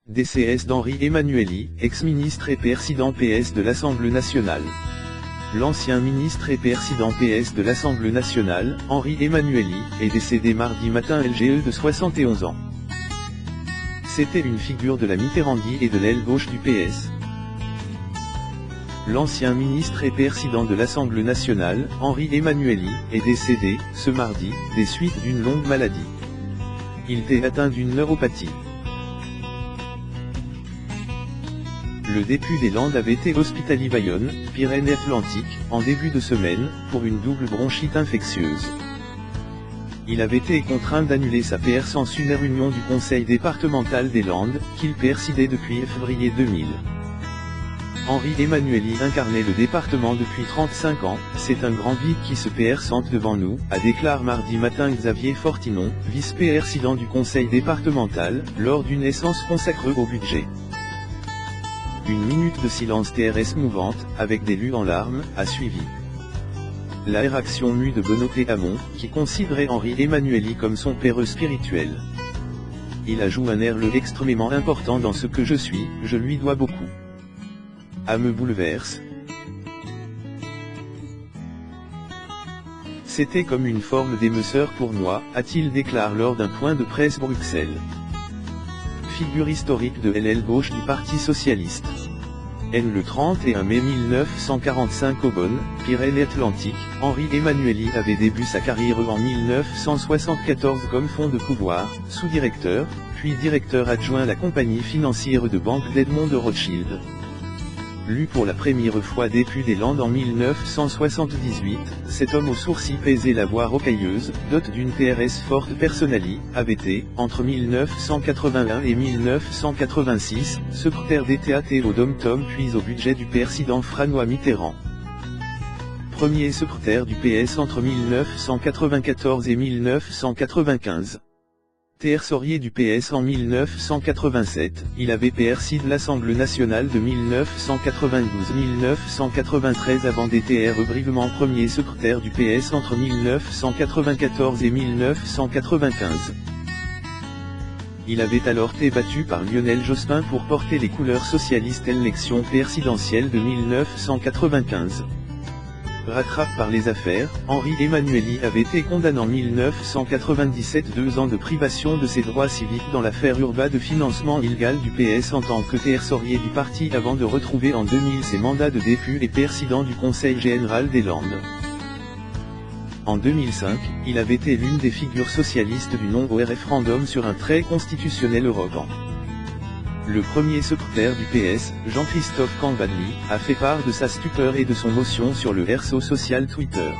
DCS d'Henri Emmanuelli, ex-ministre et président PS de l'Assemblée nationale. L'ancien ministre et président PS de l'Assemblée nationale, Henri Emmanuelli, est décédé mardi matin LGE de 71 ans. C'était une figure de la Mitterrandie et de l'aile gauche du PS. L'ancien ministre et président de l'Assemblée nationale, Henri Emmanuelli, est décédé, ce mardi, des suites d'une longue maladie. Il était atteint d'une neuropathie. Le député des Landes avait été hospitalisé Bayonne, Pyrénées-Atlantiques, en début de semaine, pour une double bronchite infectieuse. Il avait été contraint d'annuler sa PR sans une réunion du conseil départemental des Landes, qu'il présidait depuis février 2000. Henri Emmanuelli incarnait le département depuis 35 ans, c'est un grand vide qui se présente devant nous, a déclaré mardi matin Xavier Fortinon, vice-président du conseil départemental, lors d'une essence consacrée au budget. Une minute de silence TRS mouvante, avec des lus en larmes, a suivi. La réaction mue de Benoît Hamon, qui considérait Henri Emmanuelli comme son père spirituel. Il ajoute un air extrêmement important dans ce que je suis, je lui dois beaucoup. À me bouleverse. C'était comme une forme d'émeusseur pour moi, a-t-il déclaré lors d'un point de presse Bruxelles. Figure historique de l'aile gauche du Parti socialiste. Le 31 mai 1945 au Beaune, Pyrénées-Atlantiques, Henri Emmanuelli avait débuté sa carrière en 1974 comme fonds de pouvoir, sous-directeur, puis directeur adjoint à la compagnie financière de banque d'Edmond de Rothschild. Lu pour la première fois député des Landes en 1978, cet homme aux sourcils pesés, la voix rocailleuse, dote d'une TRS forte personnalité, avait été, entre 1981 et 1986, secrétaire d'État au Dom-Tom puis au budget du président François Mitterrand. Premier secrétaire du PS entre 1994 et 1995. Trésorier du PS en 1987, il avait présidé l'Assemblée nationale de 1992-1993 avant d'être brièvement premier secrétaire du PS entre 1994 et 1995. Il avait alors été battu par Lionel Jospin pour porter les couleurs socialistes à l'élection présidentielle de 1995. Rattrapé par les affaires, Henri Emmanuelli avait été condamné en 1997 2 ans de privation de ses droits civiques dans l'affaire Urba de financement illégal du PS en tant que trésorier du parti avant de retrouver en 2000 ses mandats de député et président du Conseil général des Landes. En 2005, il avait été l'une des figures socialistes du non au référendum sur un trait constitutionnel européen. Le premier secrétaire du PS, Jean-Christophe Cambadély, a fait part de sa stupeur et de son motion sur le réseau social Twitter.